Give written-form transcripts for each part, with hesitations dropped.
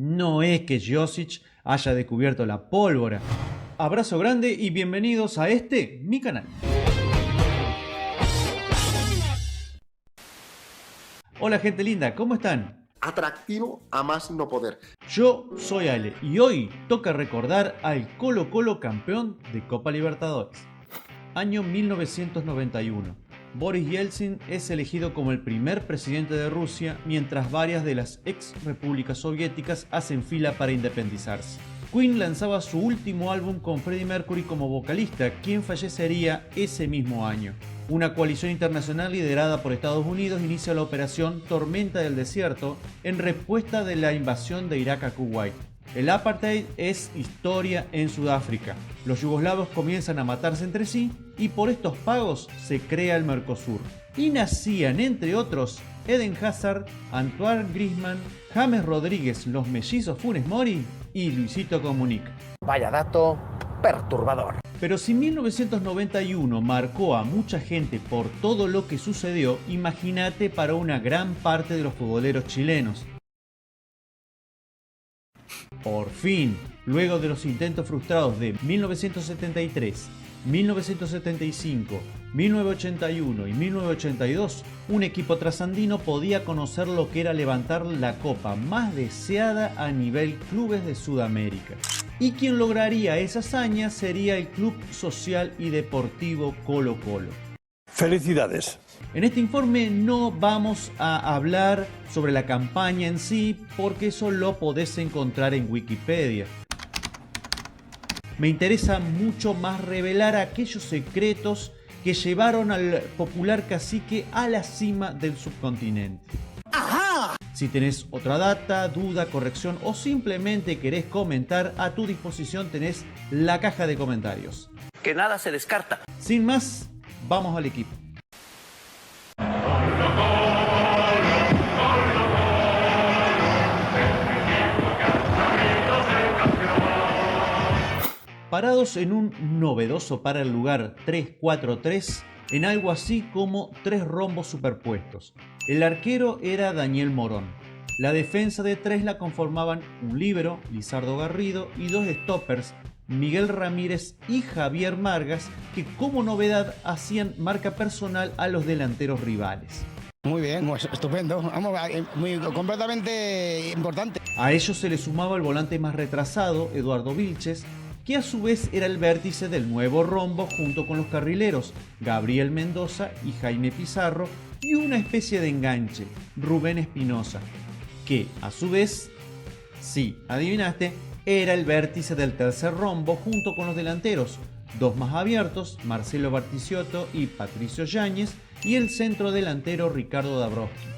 no es que Josic haya descubierto la pólvora. Abrazo grande y bienvenidos a mi canal. Hola gente linda, ¿cómo están? Atractivo a más no poder. Yo soy Ale y hoy toca recordar al Colo-Colo campeón de Copa Libertadores. Año 1991. Boris Yeltsin es elegido como el primer presidente de Rusia, mientras varias de las ex repúblicas soviéticas hacen fila para independizarse. Queen lanzaba su último álbum con Freddie Mercury como vocalista, quien fallecería ese mismo año. Una coalición internacional liderada por Estados Unidos inicia la operación Tormenta del Desierto en respuesta de la invasión de Irak a Kuwait. El apartheid es historia en Sudáfrica. Los yugoslavos comienzan a matarse entre sí y por estos pagos se crea el Mercosur. Y nacían, entre otros, Eden Hazard, Antoine Griezmann, James Rodríguez, los mellizos Funes Mori y Luisito Comunica. Vaya dato perturbador. Pero si 1991 marcó a mucha gente por todo lo que sucedió, imagínate para una gran parte de los futboleros chilenos. Por fin, luego de los intentos frustrados de 1973, 1975, 1981 y 1982, un equipo trasandino podía conocer lo que era levantar la copa más deseada a nivel clubes de Sudamérica. Y quien lograría esa hazaña sería el Club Social y Deportivo Colo-Colo. ¡Felicidades! En este informe no vamos a hablar sobre la campaña en sí, porque eso lo podés encontrar en Wikipedia. Me interesa mucho más revelar aquellos secretos que llevaron al popular cacique a la cima del subcontinente. ¡Ajá! Si tenés otra data, duda, corrección o simplemente querés comentar, a tu disposición tenés la caja de comentarios. Que nada se descarta. Sin más, vamos al equipo. Parados en un novedoso para el lugar 3-4-3, en algo así como 3 rombos superpuestos. El arquero era Daniel Morón. La defensa de 3 la conformaban un líbero, Lizardo Garrido, y 2 stoppers, Miguel Ramírez y Javier Margas, que como novedad hacían marca personal a los delanteros rivales. Muy bien, pues estupendo, vamos, completamente importante. A ellos se le sumaba el volante más retrasado, Eduardo Vilches, que a su vez era el vértice del nuevo rombo junto con los carrileros, Gabriel Mendoza y Jaime Pizarro, y una especie de enganche, Rubén Espinosa, que a su vez, sí, adivinaste, era el vértice del tercer rombo junto con los delanteros, 2 más abiertos, Marcelo Barticciotto y Patricio Yáñez, y el centro delantero Ricardo Dabrowski.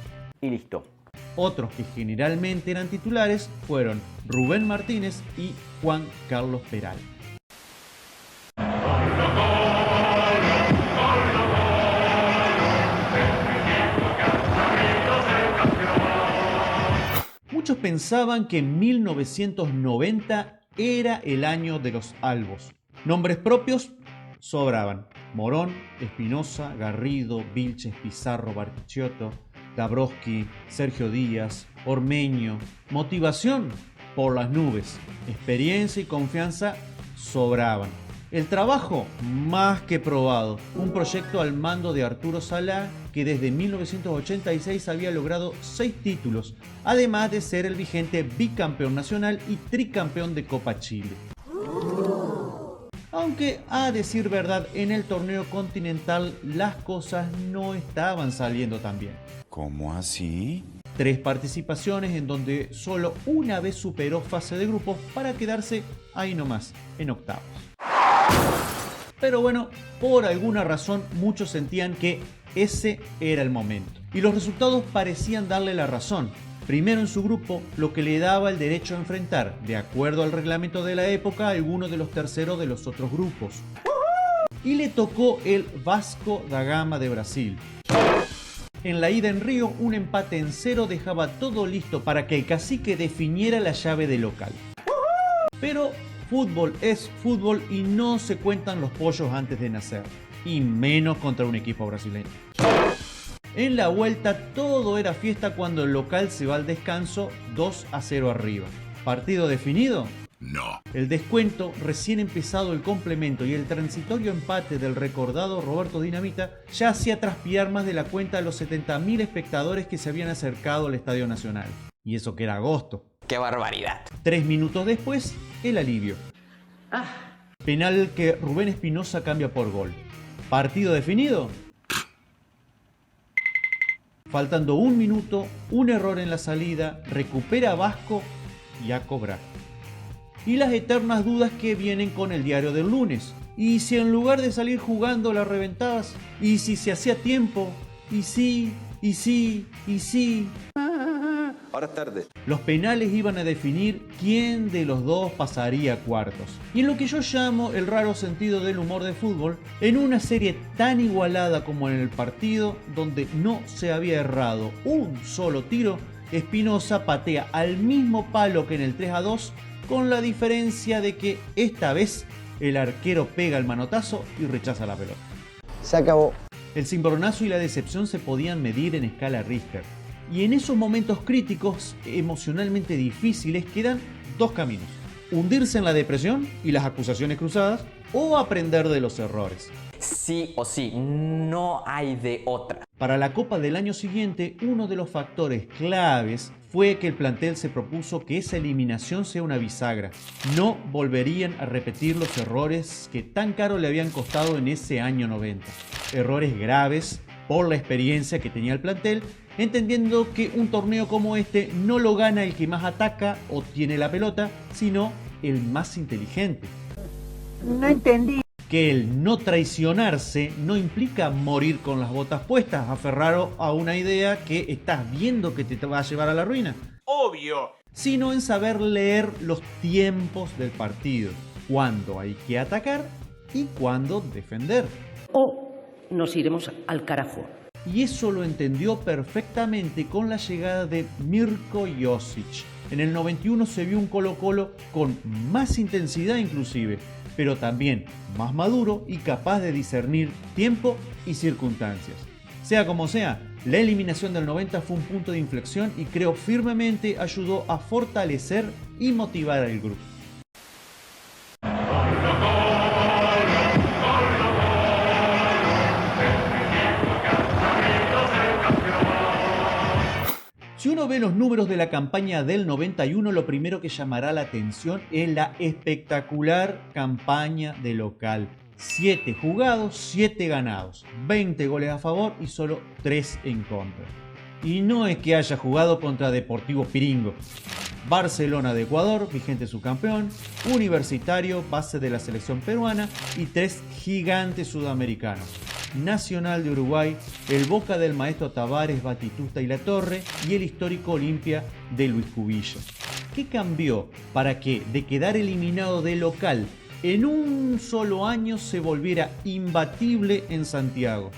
Y listo. Otros que generalmente eran titulares fueron Rubén Martínez y Juan Carlos Peral. Muchos pensaban que 1990 era el año de los albos. Nombres propios sobraban: Morón, Espinosa, Garrido, Vilches, Pizarro, Barticciotto, Dabrowski, Sergio Díaz, Ormeño. Motivación por las nubes. Experiencia y confianza sobraban. El trabajo más que probado. Un proyecto al mando de Arturo Salá, que desde 1986 había logrado 6 títulos, además de ser el vigente bicampeón nacional y tricampeón de Copa Chile. Aunque, a decir verdad, en el torneo continental las cosas no estaban saliendo tan bien. ¿Cómo así? 3 participaciones en donde solo una vez superó fase de grupos para quedarse ahí nomás, en octavos. Pero bueno, por alguna razón muchos sentían que ese era el momento. Y los resultados parecían darle la razón. Primero en su grupo, lo que le daba el derecho a enfrentar, de acuerdo al reglamento de la época, a alguno de los terceros de los otros grupos. Y le tocó el Vasco da Gama de Brasil. En la ida en Río, un empate en 0 dejaba todo listo para que el cacique definiera la llave de local. Pero fútbol es fútbol y no se cuentan los pollos antes de nacer, y menos contra un equipo brasileño. En la vuelta todo era fiesta cuando el local se va al descanso 2-0 arriba. ¿Partido definido? No. El descuento, recién empezado el complemento y el transitorio empate del recordado Roberto Dinamita ya hacía transpirar más de la cuenta a los 70.000 espectadores que se habían acercado al Estadio Nacional. Y eso que era agosto. ¡Qué barbaridad! 3 minutos después, el alivio. Penal que Rubén Espinosa cambia por gol. ¿Partido definido? Faltando 1 minuto, un error en la salida, recupera Vasco y a cobrar. Y las eternas dudas que vienen con el diario del lunes. ¿Y si en lugar de salir jugando las reventadas? ¿Y si se hacía tiempo? ¿Y sí? ¿Y sí? ¿Y sí? Ahora es tarde. Los penales iban a definir quién de los dos pasaría a cuartos. Y en lo que yo llamo el raro sentido del humor de fútbol, en una serie tan igualada como en el partido, donde no se había errado un solo tiro, Espinosa patea al mismo palo que en el 3-2, con la diferencia de que esta vez el arquero pega el manotazo y rechaza la pelota. Se acabó. El cimbronazo y la decepción se podían medir en escala Richter. Y en esos momentos críticos, emocionalmente difíciles, quedan dos caminos. Hundirse en la depresión y las acusaciones cruzadas, o aprender de los errores. Sí o sí, no hay de otra. Para la Copa del año siguiente, uno de los factores claves fue que el plantel se propuso que esa eliminación sea una bisagra. No volverían a repetir los errores que tan caro le habían costado en ese año 90. Errores graves por la experiencia que tenía el plantel, entendiendo que un torneo como este no lo gana el que más ataca o tiene la pelota, sino el más inteligente. No entendí. Que el no traicionarse no implica morir con las botas puestas, aferrado a una idea que estás viendo que te va a llevar a la ruina. Obvio. Sino en saber leer los tiempos del partido, cuándo hay que atacar y cuándo defender. O nos iremos al carajo. Y eso lo entendió perfectamente con la llegada de Mirko Josic. En el 91 se vio un Colo-Colo con más intensidad inclusive, pero también más maduro y capaz de discernir tiempo y circunstancias. Sea como sea, la eliminación del 90 fue un punto de inflexión y creo firmemente ayudó a fortalecer y motivar al grupo. Si uno ve los números de la campaña del 91, lo primero que llamará la atención es la espectacular campaña de local. 7 jugados, 7 ganados, 20 goles a favor y solo 3 en contra. Y no es que haya jugado contra Deportivo Piringo. Barcelona de Ecuador, vigente subcampeón, Universitario, base de la selección peruana y 3 gigantes sudamericanos. Nacional de Uruguay, el Boca del maestro Tavares, Batistuta y Latorre y el histórico Olimpia de Luis Cubillo. ¿Qué cambió para que de quedar eliminado de local en un solo año se volviera imbatible en Santiago?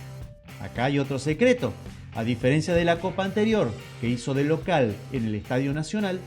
Acá hay otro secreto. A diferencia de la Copa anterior, que hizo de local en el Estadio Nacional,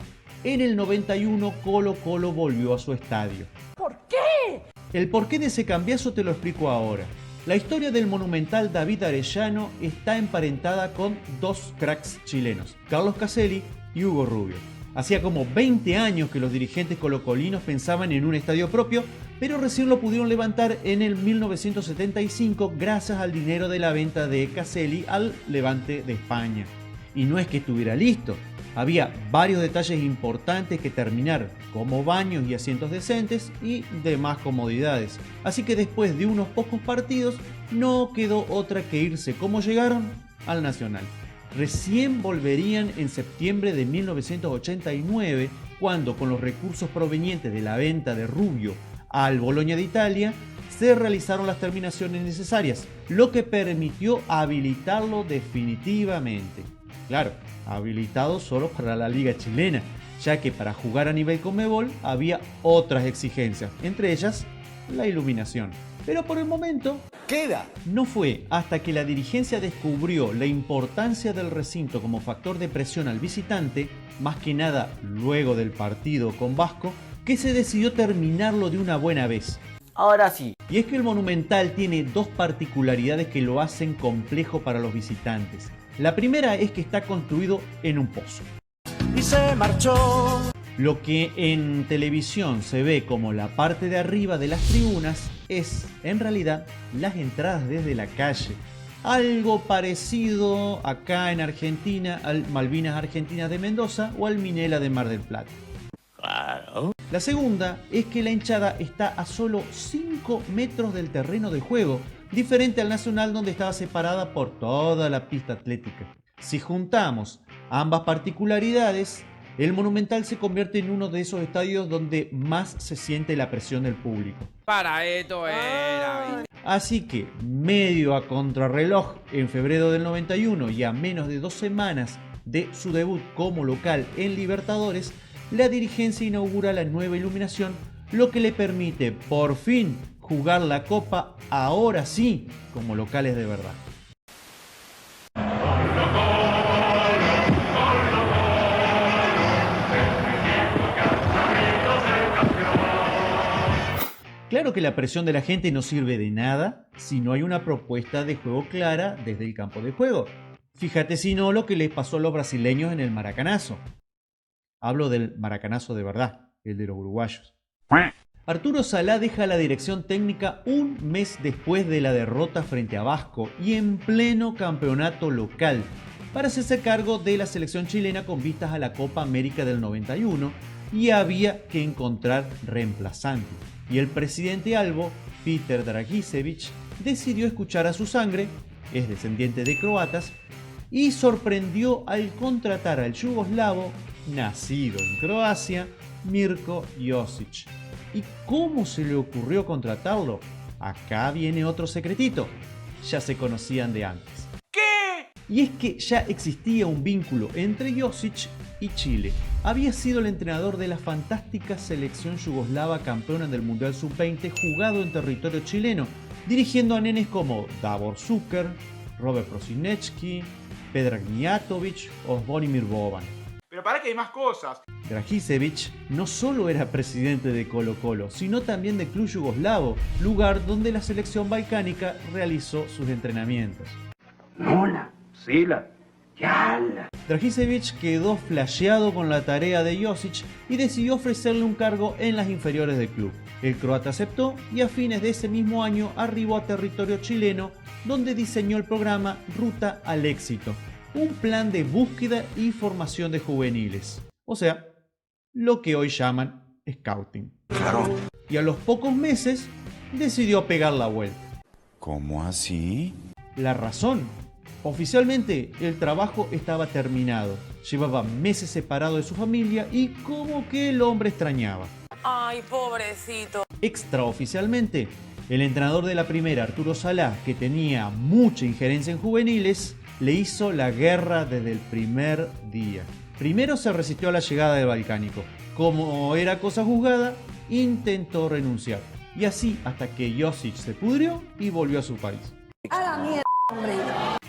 en el 91 Colo-Colo volvió a su estadio. ¿Por qué? El porqué de ese cambiazo te lo explico ahora. La historia del monumental David Arellano está emparentada con dos cracks chilenos, Carlos Caselli y Hugo Rubio. Hacía como 20 años que los dirigentes colocolinos pensaban en un estadio propio, pero recién lo pudieron levantar en el 1975 gracias al dinero de la venta de Caselli al Levante de España. Y no es que estuviera listo, había varios detalles importantes que terminar, como baños y asientos decentes y demás comodidades. Así que después de unos pocos partidos no quedó otra que irse como llegaron al Nacional. Recién volverían en septiembre de 1989, cuando con los recursos provenientes de la venta de Rubio al Bologna de Italia se realizaron las terminaciones necesarias, lo que permitió habilitarlo definitivamente. Claro, habilitado solo para la liga chilena, ya que para jugar a nivel Conmebol había otras exigencias, entre ellas la iluminación. Pero por el momento ¡Queda! no fue hasta que la dirigencia descubrió la importancia del recinto como factor de presión al visitante, más que nada luego del partido con Vasco, que se decidió terminarlo de una buena vez. Ahora sí. Y es que el Monumental tiene dos particularidades que lo hacen complejo para los visitantes. La primera es que está construido en un pozo. Y se marchó. Lo que en televisión se ve como la parte de arriba de las tribunas es, en realidad, las entradas desde la calle. Algo parecido acá en Argentina al Malvinas Argentinas de Mendoza o al Minela de Mar del Plata. Claro. La segunda es que la hinchada está a solo 5 metros del terreno de juego, diferente al Nacional donde estaba separada por toda la pista atlética. Si juntamos ambas particularidades, el Monumental se convierte en uno de esos estadios donde más se siente la presión del público. Para esto era. Así que, medio a contrarreloj en febrero del 91 y a menos de 2 semanas de su debut como local en Libertadores, la dirigencia inaugura la nueva iluminación, lo que le permite por fin jugar la Copa ahora sí como locales de verdad. Claro que la presión de la gente no sirve de nada si no hay una propuesta de juego clara desde el campo de juego. Fíjate si no lo que les pasó a los brasileños en el Maracanazo. Hablo del Maracanazo de verdad, el de los uruguayos. Arturo Salá deja la dirección técnica un mes después de la derrota frente a Vasco y en pleno campeonato local para hacerse cargo de la selección chilena con vistas a la Copa América del 91 y había que encontrar reemplazantes. Y el presidente albo, Peter Dragicevic, decidió escuchar a su sangre, es descendiente de croatas, y sorprendió al contratar al yugoslavo, nacido en Croacia, Mirko Josic. ¿Y cómo se le ocurrió contratarlo? Acá viene otro secretito. Ya se conocían de antes. ¿Qué? Y es que ya existía un vínculo entre Josic y Chile. Había sido el entrenador de la fantástica selección yugoslava campeona del Mundial Sub-20 jugado en territorio chileno, dirigiendo a nenes como Davor Šuker, Robert Prosinečki, Predrag Mijatović o Zvonimir Boban. Pero para que hay más cosas. Dragicevic no solo era presidente de Colo-Colo, sino también del Club Yugoslavo, lugar donde la selección balcánica realizó sus entrenamientos. Hola, Sila, yala. Dragicevic quedó flasheado con la tarea de Josic y decidió ofrecerle un cargo en las inferiores del club. El croata aceptó y a fines de ese mismo año arribó a territorio chileno, donde diseñó el programa Ruta al Éxito, un plan de búsqueda y formación de juveniles. O sea, lo que hoy llaman scouting. Claro. Y a los pocos meses decidió pegar la vuelta. ¿Cómo así? La razón: oficialmente el trabajo estaba terminado. Llevaba meses separado de su familia y como que el hombre extrañaba. Ay, pobrecito. Extraoficialmente, el entrenador de la primera, Arturo Salá, que tenía mucha injerencia en juveniles, le hizo la guerra desde el primer día. Primero se resistió a la llegada del balcánico. Como era cosa juzgada, intentó renunciar. Y así hasta que Josic se pudrió y volvió a su país. A la mierda, hombre.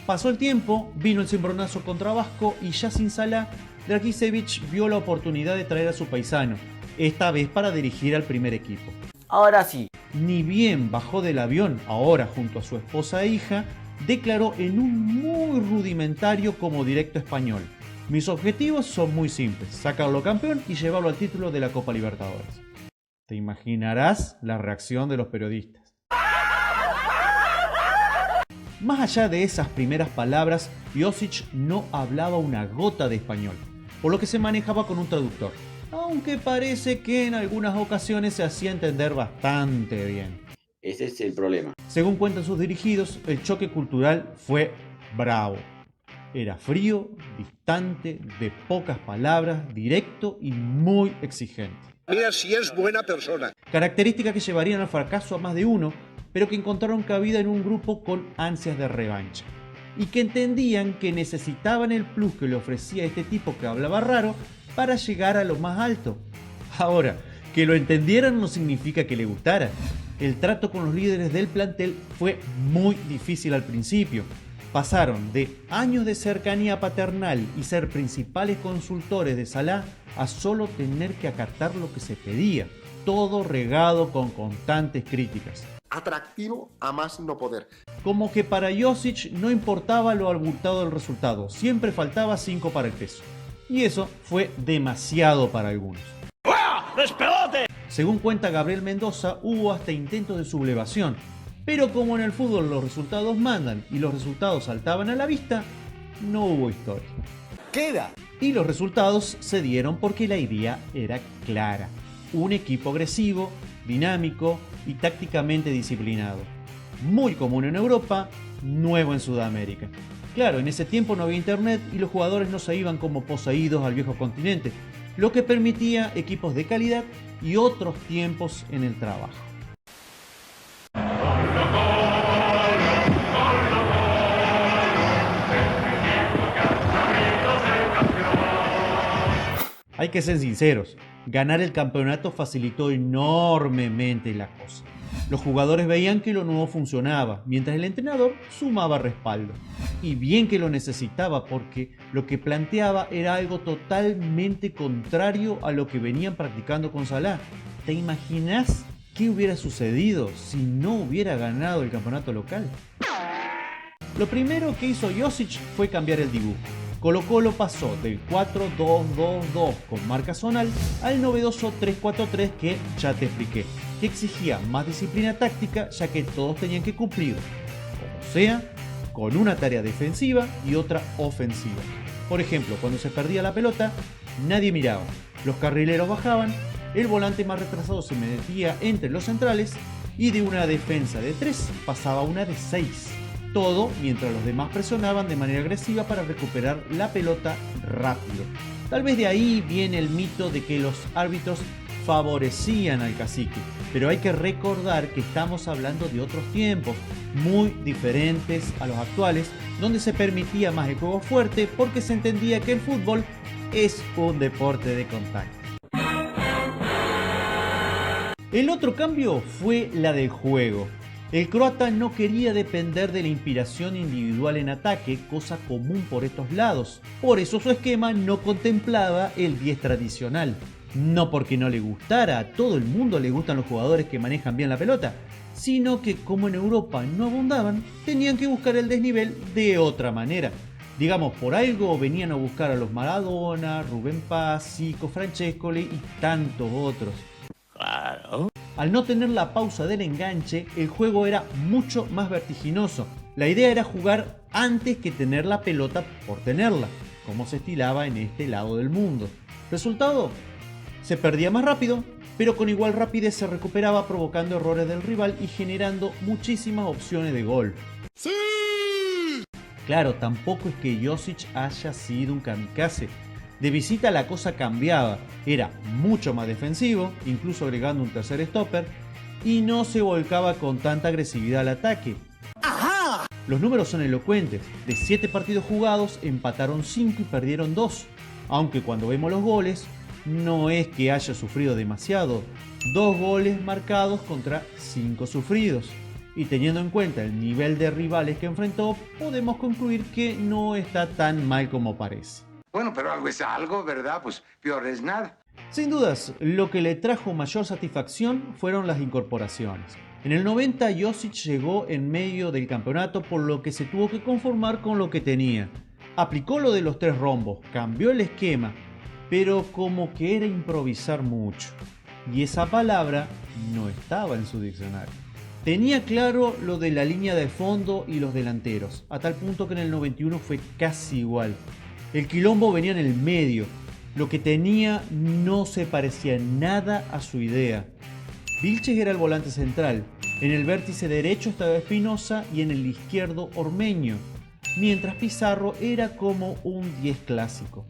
Pasó el tiempo, vino el cimbronazo contra Vasco y ya sin Salá, Dragicevic vio la oportunidad de traer a su paisano, esta vez para dirigir al primer equipo. Ahora sí. Ni bien bajó del avión, ahora junto a su esposa e hija, declaró en un muy rudimentario como directo español: mis objetivos son muy simples, sacarlo campeón y llevarlo al título de la Copa Libertadores. Te imaginarás la reacción de los periodistas. Más allá de esas primeras palabras, Josic no hablaba una gota de español, por lo que se manejaba con un traductor, aunque parece que en algunas ocasiones se hacía entender bastante bien. Ese es el problema. Según cuentan sus dirigidos, el choque cultural fue bravo. Era frío, distante, de pocas palabras, directo y muy exigente. Mira si es buena persona. Características que llevarían al fracaso a más de uno, pero que encontraron cabida en un grupo con ansias de revancha. Y que entendían que necesitaban el plus que le ofrecía este tipo que hablaba raro para llegar a lo más alto. Ahora, que lo entendieran no significa que le gustara. El trato con los líderes del plantel fue muy difícil al principio. Pasaron de años de cercanía paternal y ser principales consultores de Salá a solo tener que acatar lo que se pedía, todo regado con constantes críticas. Atractivo a más no poder. Como que para Josic no importaba lo abultado del resultado, siempre faltaba 5 para el peso. Y eso fue demasiado para algunos. Según cuenta Gabriel Mendoza, hubo hasta intentos de sublevación, pero como en el fútbol los resultados mandan y los resultados saltaban a la vista, no hubo historia. Queda. Y los resultados se dieron porque la idea era clara. Un equipo agresivo, dinámico y tácticamente disciplinado. Muy común en Europa, nuevo en Sudamérica. Claro, en ese tiempo no había internet y los jugadores no se iban como poseídos al viejo continente, lo que permitía equipos de calidad y otros tiempos en el trabajo. Hay que ser sinceros, ganar el campeonato facilitó enormemente la cosa. Los jugadores veían que lo nuevo funcionaba, mientras el entrenador sumaba respaldo. Y bien que lo necesitaba porque lo que planteaba era algo totalmente contrario a lo que venían practicando con Salah. ¿Te imaginas qué hubiera sucedido si no hubiera ganado el campeonato local? Lo primero que hizo Josic fue cambiar el dibujo. Colo-Colo pasó del 4-2-2-2 con marca zonal al novedoso 3-4-3 que ya te expliqué, que exigía más disciplina táctica ya que todos tenían que cumplir, como sea, con una tarea defensiva y otra ofensiva. Por ejemplo, cuando se perdía la pelota, nadie miraba, los carrileros bajaban, el volante más retrasado se metía entre los centrales y de una defensa de 3 pasaba a una de 6. Todo mientras los demás presionaban de manera agresiva para recuperar la pelota rápido. Tal vez de ahí viene el mito de que los árbitros favorecían al cacique, pero hay que recordar que estamos hablando de otros tiempos, muy diferentes a los actuales, donde se permitía más el juego fuerte porque se entendía que el fútbol es un deporte de contacto. El otro cambio fue la del juego. El croata no quería depender de la inspiración individual en ataque, cosa común por estos lados. Por eso su esquema no contemplaba el 10 tradicional. No porque no le gustara, a todo el mundo le gustan los jugadores que manejan bien la pelota, sino que como en Europa no abundaban, tenían que buscar el desnivel de otra manera. Digamos, por algo venían a buscar a los Maradona, Rubén Paz, Zico, Francescoli y tantos otros. Claro. Al no tener la pausa del enganche, el juego era mucho más vertiginoso. La idea era jugar antes que tener la pelota por tenerla, como se estilaba en este lado del mundo. Resultado, se perdía más rápido, pero con igual rapidez se recuperaba provocando errores del rival y generando muchísimas opciones de gol. ¡Sí! Claro, tampoco es que Josic haya sido un kamikaze. De visita la cosa cambiaba, era mucho más defensivo, incluso agregando un tercer stopper, y no se volcaba con tanta agresividad al ataque. ¡Ajá! Los números son elocuentes, de 7 partidos jugados empataron 5 y perdieron 2, aunque cuando vemos los goles, no es que haya sufrido demasiado, 2 goles marcados contra 5 sufridos. Y teniendo en cuenta el nivel de rivales que enfrentó, podemos concluir que no está tan mal como parece. Bueno, pero algo es algo, ¿verdad? Pues peor es nada. Sin dudas, lo que le trajo mayor satisfacción fueron las incorporaciones. En el 90 Josic llegó en medio del campeonato, por lo que se tuvo que conformar con lo que tenía. Aplicó lo de los 3 rombos, cambió el esquema, pero como que era improvisar mucho. Y esa palabra no estaba en su diccionario. Tenía claro lo de la línea de fondo y los delanteros, a tal punto que en el 91 fue casi igual. El quilombo venía en el medio, lo que tenía no se parecía nada a su idea. Vilches era el volante central, en el vértice derecho estaba Espinosa y en el izquierdo Ormeño, mientras Pizarro era como un 10 clásico.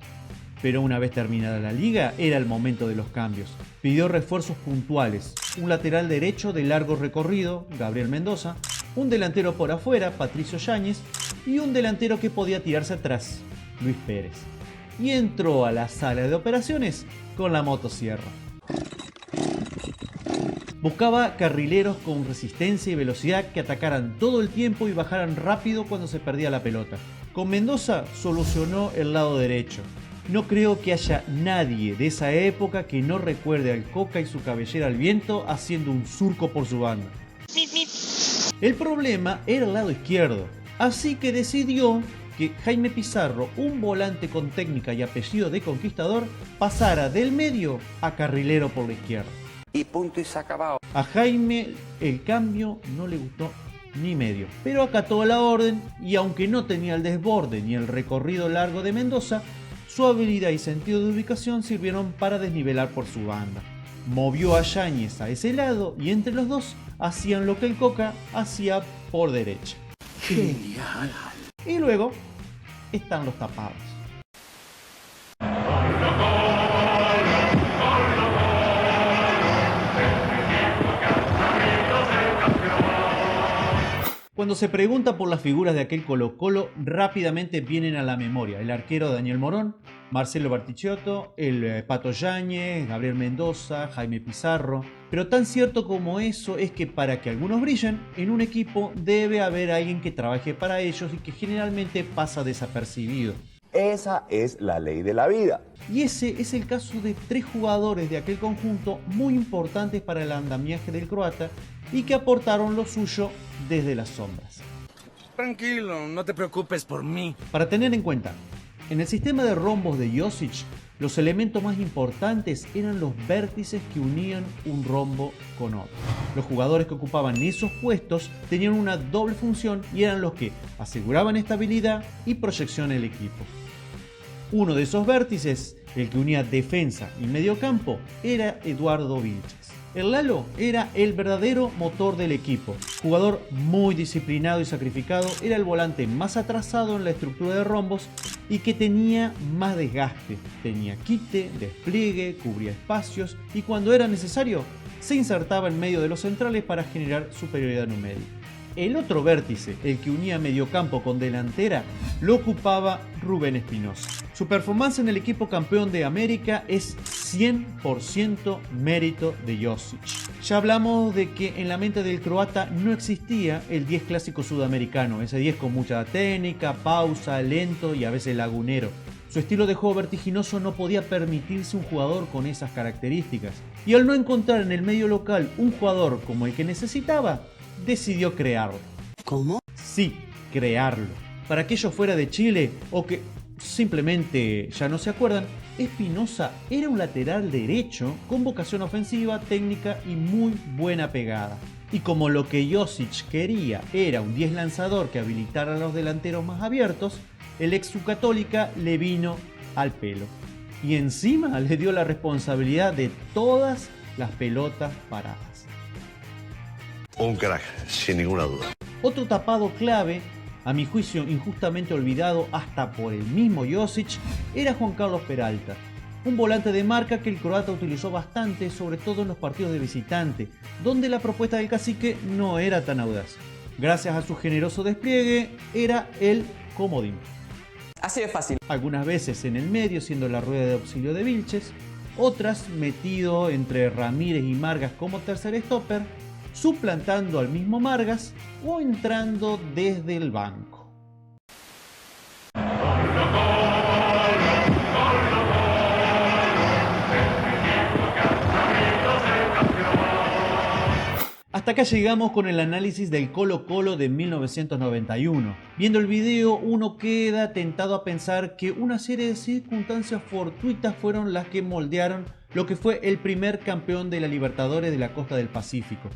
Pero una vez terminada la liga, era el momento de los cambios. Pidió refuerzos puntuales, un lateral derecho de largo recorrido, Gabriel Mendoza, un delantero por afuera, Patricio Yáñez, y un delantero que podía tirarse atrás, Luis Pérez. Y entró a la sala de operaciones con la motosierra. Buscaba carrileros con resistencia y velocidad que atacaran todo el tiempo y bajaran rápido cuando se perdía la pelota. Con Mendoza solucionó el lado derecho. No creo que haya nadie de esa época que no recuerde al Coca y su cabellera al viento haciendo un surco por su banda. El problema era el lado izquierdo, así que decidió que Jaime Pizarro, un volante con técnica y apellido de conquistador, pasara del medio a carrilero por la izquierda. Y punto y se ha acabado. A Jaime el cambio no le gustó ni medio, pero acató la orden y aunque no tenía el desborde ni el recorrido largo de Mendoza, su habilidad y sentido de ubicación sirvieron para desnivelar por su banda. Movió a Yáñez a ese lado y entre los dos hacían lo que el Coca hacía por derecha. Genial. Y luego están los tapados. Cuando se pregunta por las figuras de aquel Colo-Colo, rápidamente vienen a la memoria el arquero Daniel Morón, Marcelo Bartichotto, el Pato Yáñez, Gabriel Mendoza, Jaime Pizarro. Pero tan cierto como eso es que para que algunos brillen, en un equipo debe haber alguien que trabaje para ellos y que generalmente pasa desapercibido. Esa es la ley de la vida. Y ese es el caso de 3 jugadores de aquel conjunto muy importantes para el andamiaje del croata y que aportaron lo suyo desde las sombras. Tranquilo, no te preocupes por mí. Para tener en cuenta, en el sistema de rombos de Josic, los elementos más importantes eran los vértices que unían un rombo con otro. Los jugadores que ocupaban esos puestos tenían una doble función y eran los que aseguraban estabilidad y proyección en el equipo. Uno de esos vértices, el que unía defensa y mediocampo, era Eduardo Vilches. El Lalo era el verdadero motor del equipo. Jugador muy disciplinado y sacrificado, era el volante más atrasado en la estructura de rombos y que tenía más desgaste. Tenía quite, despliegue, cubría espacios y cuando era necesario se insertaba en medio de los centrales para generar superioridad numérica. El otro vértice, el que unía mediocampo con delantera, lo ocupaba Rubén Espinosa. Su performance en el equipo campeón de América es 100% mérito de Josic. Ya hablamos de que en la mente del croata no existía el 10 clásico sudamericano, ese 10 con mucha técnica, pausa, lento y a veces lagunero. Su estilo de juego vertiginoso no podía permitirse un jugador con esas características. Y al no encontrar en el medio local un jugador como el que necesitaba, decidió crearlo. ¿Cómo? Sí, crearlo. Para aquellos fuera de Chile o que simplemente ya no se acuerdan, Espinosa era un lateral derecho con vocación ofensiva, técnica y muy buena pegada. Y como lo que Josic quería era un 10 lanzador que habilitara a los delanteros más abiertos, el ex Católica le vino al pelo. Y encima le dio la responsabilidad de todas las pelotas paradas. Un crack, sin ninguna duda. Otro tapado clave, a mi juicio injustamente olvidado hasta por el mismo Josic, era Juan Carlos Peralta. Un volante de marca que el croata utilizó bastante, sobre todo en los partidos de visitante, donde la propuesta del cacique no era tan audaz. Gracias a su generoso despliegue, era el comodín. Así de fácil. Algunas veces en el medio, siendo la rueda de auxilio de Vilches, otras metido entre Ramírez y Margas como tercer stopper, suplantando al mismo Margas o entrando desde el banco. Hasta acá llegamos con el análisis del Colo-Colo de 1991. Viendo el video uno queda tentado a pensar que una serie de circunstancias fortuitas fueron las que moldearon lo que fue el primer campeón de la Libertadores de la costa del Pacífico.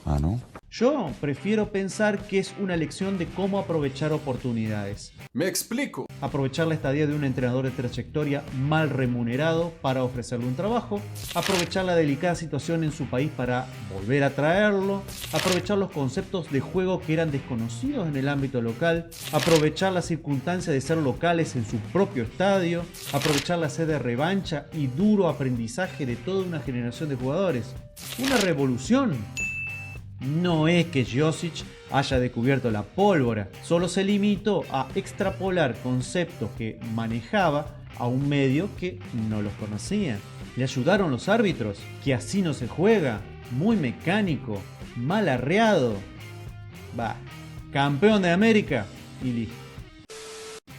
Ah, ¿no? Yo prefiero pensar que es una lección de cómo aprovechar oportunidades. Me explico. Aprovechar la estadía de un entrenador de trayectoria mal remunerado para ofrecerle un trabajo, aprovechar la delicada situación en su país para volver a traerlo, aprovechar los conceptos de juego que eran desconocidos en el ámbito local, aprovechar la circunstancia de ser locales en su propio estadio, aprovechar la sed de revancha y duro aprendizaje de toda una generación de jugadores. Una revolución. No es que Josic haya descubierto la pólvora, solo se limitó a extrapolar conceptos que manejaba a un medio que no los conocía. Le ayudaron los árbitros, que así no se juega, muy mecánico, mal arreado. Campeón de América y listo.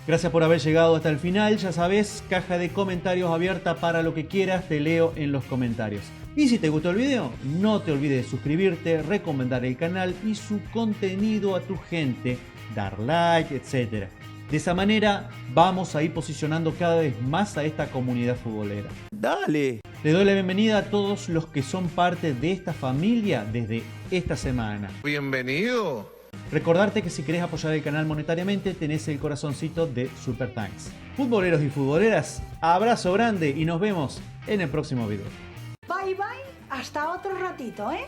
Gracias por haber llegado hasta el final, ya sabes, caja de comentarios abierta para lo que quieras, te leo en los comentarios. Y si te gustó el video, no te olvides de suscribirte, recomendar el canal y su contenido a tu gente, dar like, etc. De esa manera vamos a ir posicionando cada vez más a esta comunidad futbolera. Dale. Le doy la bienvenida a todos los que son parte de esta familia desde esta semana. Bienvenido. Recordarte que si querés apoyar el canal monetariamente tenés el corazoncito de Super Thanks. Futboleros y futboleras, abrazo grande y nos vemos en el próximo video. Bye bye, hasta otro ratito, ¿eh?